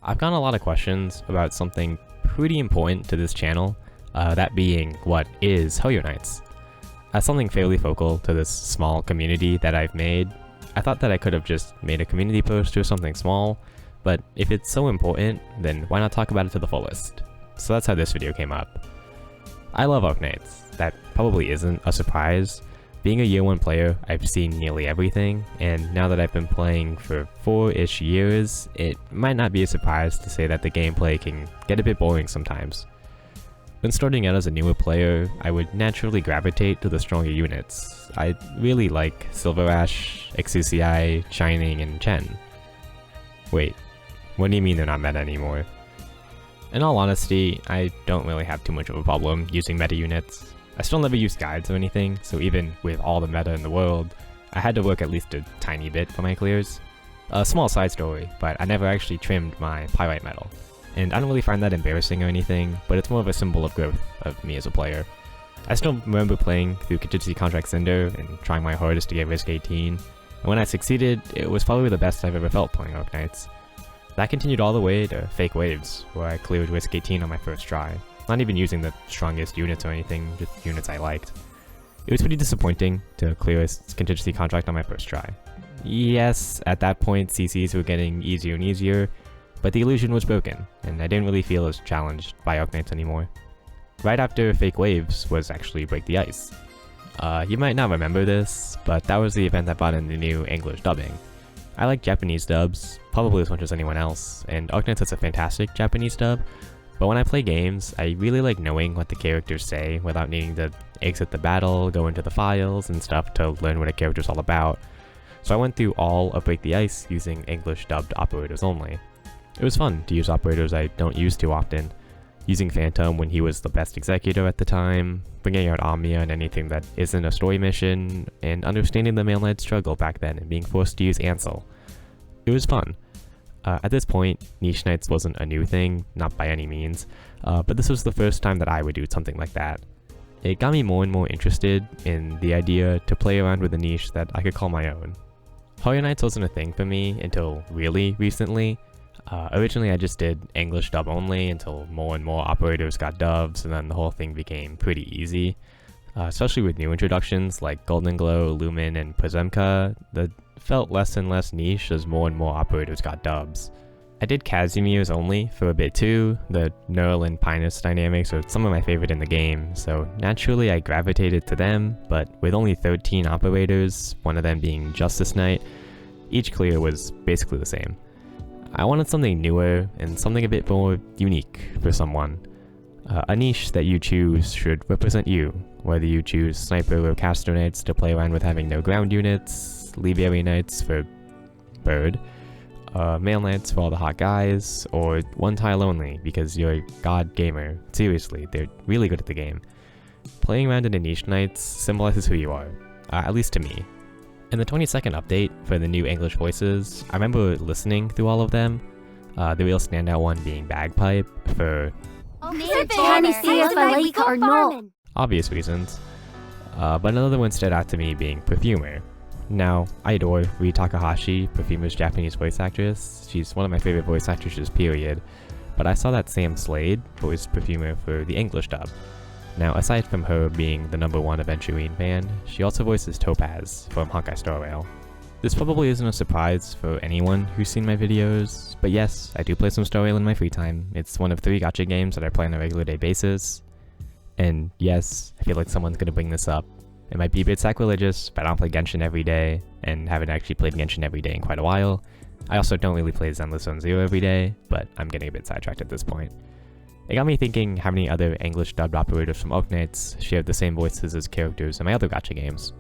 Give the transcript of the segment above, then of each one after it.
I've gotten a lot of questions about something pretty important to this channel, that being what is Arknights. As something fairly focal to this small community that I've made, I thought that I could have just made a community post or something small, but if it's so important, then why not talk about it to the fullest? So that's how this video came up. I love Arknights. That probably isn't a surprise. Being a year 1 player, I've seen nearly everything, and now that I've been playing for 4-ish years, it might not be a surprise to say that the gameplay can get a bit boring sometimes. When starting out as a newer player, I would naturally gravitate to the stronger units. I really like Silver Ash, XCCI, Shining, and Chen. Wait, what do you mean they're not meta anymore? In all honesty, I don't really have too much of a problem using meta units. I still never use guides or anything, so even with all the meta in the world, I had to work at least a tiny bit for my clears. A small side story, but I never actually trimmed my Pyrite medal. And I don't really find that embarrassing or anything, but it's more of a symbol of growth of me as a player. I still remember playing through Contingency Contract Cinder and trying my hardest to get Risk 18, and when I succeeded, it was probably the best I've ever felt playing Arknights. That continued all the way to Fake Waves, where I cleared Risk 18 on my first try. Not even using the strongest units or anything, just units I liked. It was pretty disappointing to clear a Contingency Contract on my first try. Yes, at that point CCs were getting easier and easier, but the illusion was broken, and I didn't really feel as challenged by Arknights anymore. Right after Fake Waves was actually Break the Ice. You might not remember this, but that was the event that brought in the new English dubbing. I like Japanese dubs, probably as much as anyone else, and Arknights has a fantastic Japanese dub, but when I play games, I really like knowing what the characters say without needing to exit the battle, go into the files and stuff to learn what a character's all about. So I went through all of Break the Ice using English dubbed operators only. It was fun to use operators I don't use too often, using Phantom when he was the best executor at the time, bringing out Omnia in anything that isn't a story mission, and understanding the male-led struggle back then and being forced to use Ansel. It was fun. At this point, NicheKnights wasn't a new thing, not by any means, but this was the first time that I would do something like that. It got me more and more interested in the idea to play around with a niche that I could call my own. Arknights wasn't a thing for me until really recently. Originally I just did English dub only until more and more operators got dubs, and then the whole thing became pretty easy. Especially with new introductions like Golden Glow, Lumen, and Pozemka, that felt less and less niche as more and more operators got dubs. I did Casimir's only for a bit too. The Neural and Pinus dynamics are some of my favorite in the game, so naturally I gravitated to them, but with only 13 operators, one of them being Justice Knight, each clear was basically the same. I wanted something newer and something a bit more unique for someone. A niche that you choose should represent you, whether you choose Sniper or Caster Knights to play around with having no ground units, Leviary Knights for Bird, Male Knights for all the hot guys, or one tile only because you're a god gamer. Seriously, they're really good at the game. Playing around in a NicheKnights symbolizes who you are, at least to me. In the 22nd update for the new English voices, I remember listening through all of them, the real standout one being Bagpipe for obvious reasons, but another one stood out to me being Perfumer. Now, I adore Rie Takahashi, Perfumer's Japanese voice actress. She's one of my favorite voice actresses period, but I saw that Sam Slade voiced Perfumer for the English dub. Now, aside from her being the #1 Aventurine fan, she also voices Topaz from Honkai Star Rail. This probably isn't a surprise for anyone who's seen my videos, but yes, I do play some Star Rail in my free time. It's one of 3 gacha games that I play on a regular day basis. And yes, I feel like someone's gonna bring this up. It might be a bit sacrilegious, but I don't play Genshin every day, and haven't actually played Genshin every day in quite a while. I also don't really play Zenless Zone Zero every day, but I'm getting a bit sidetracked at this point. It got me thinking how many other English dubbed operators from Arknights share the same voices as characters in my other gacha games.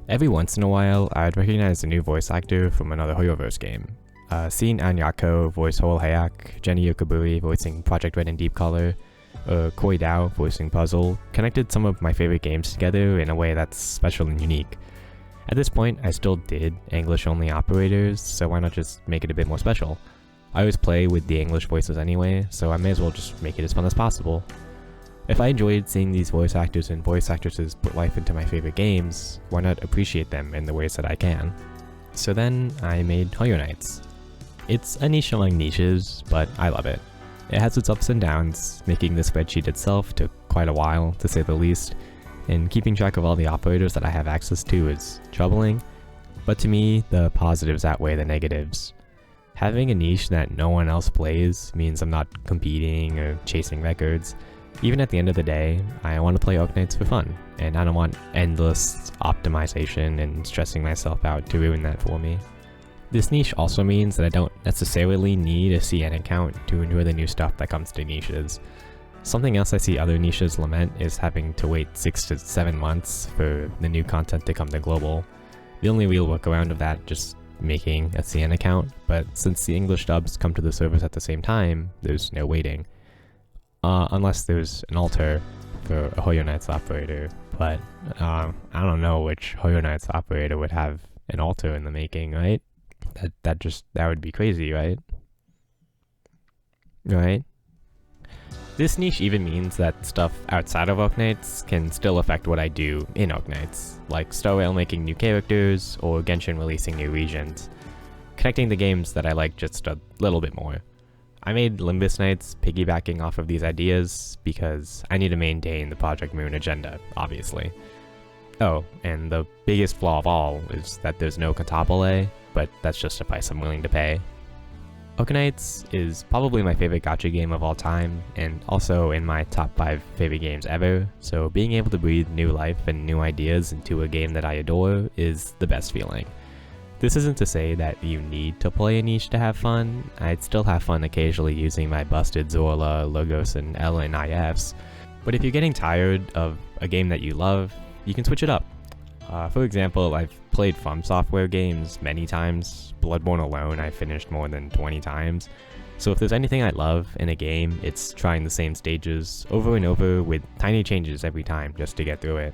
Every once in a while, I'd recognize a new voice actor from another Hoyoverse game. Seeing Anyako voice Whole Hayak, Jenny Yokaburi voicing Project Red and Deep Color, Koi Dao voicing Puzzle, connected some of my favorite games together in a way that's special and unique. At this point, I still did English-only operators, so why not just make it a bit more special? I always play with the English voices anyway, so I may as well just make it as fun as possible. If I enjoyed seeing these voice actors and voice actresses put life into my favorite games, why not appreciate them in the ways that I can? So then, I made Arknights. It's a niche among niches, but I love it. It has its ups and downs. Making the spreadsheet itself took quite a while, to say the least, and keeping track of all the operators that I have access to is troubling, but to me, the positives outweigh the negatives. Having a niche that no one else plays means I'm not competing or chasing records. Even at the end of the day, I want to play Arknights for fun, and I don't want endless optimization and stressing myself out to ruin that for me. This niche also means that I don't necessarily need a CN account to enjoy the new stuff that comes to niches. Something else I see other niches lament is having to wait 6 to 7 months for the new content to come to global. The only real workaround of that just making a CN account, but since the English dubs come to the servers at the same time, there's no waiting. Unless there's an alter for a Arknights operator, but I don't know which Arknights operator would have an alter in the making, right? That would be crazy, right? Right? This niche even means that stuff outside of Arknights can still affect what I do in Arknights, like Star Rail making new characters, or Genshin releasing new regions, connecting the games that I like just a little bit more. I made Limbus Nights piggybacking off of these ideas because I need to maintain the Project Moon agenda, obviously. Oh, and the biggest flaw of all is that there's no Cantopole, but that's just a price I'm willing to pay. Arknights is probably my favorite gacha game of all time, and also in my top 5 favorite games ever, so being able to breathe new life and new ideas into a game that I adore is the best feeling. This isn't to say that you need to play a niche to have fun. I'd still have fun occasionally using my busted Zorla, Logos, and Ella and IFs, but if you're getting tired of a game that you love, you can switch it up. For example, I've played From Software games many times. Bloodborne alone I finished more than 20 times. So if there's anything I love in a game, it's trying the same stages over and over with tiny changes every time just to get through it.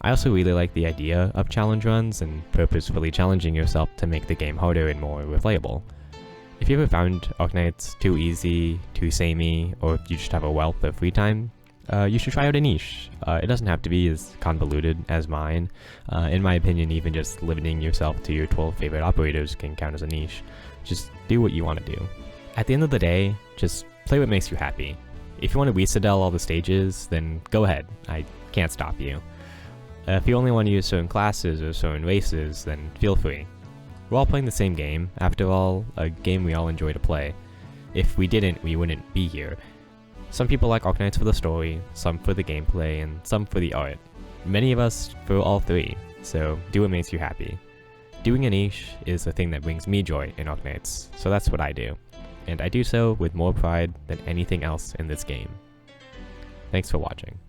I also really like the idea of challenge runs and purposefully challenging yourself to make the game harder and more replayable. If you ever found Arknights too easy, too samey, or if you just have a wealth of free time, you should try out a niche. It doesn't have to be as convoluted as mine. In my opinion, even just limiting yourself to your 12 favorite operators can count as a niche. Just do what you want to do. At the end of the day, just play what makes you happy. If you want to Weasadel all the stages, then go ahead. I can't stop you. If you only want to use certain classes or certain races, then feel free. We're all playing the same game. After all, a game we all enjoy to play. If we didn't, we wouldn't be here. Some people like Arknights for the story, some for the gameplay, and some for the art. Many of us for all three, so do what makes you happy. Doing a niche is the thing that brings me joy in Arknights, so that's what I do. And I do so with more pride than anything else in this game. Thanks for watching.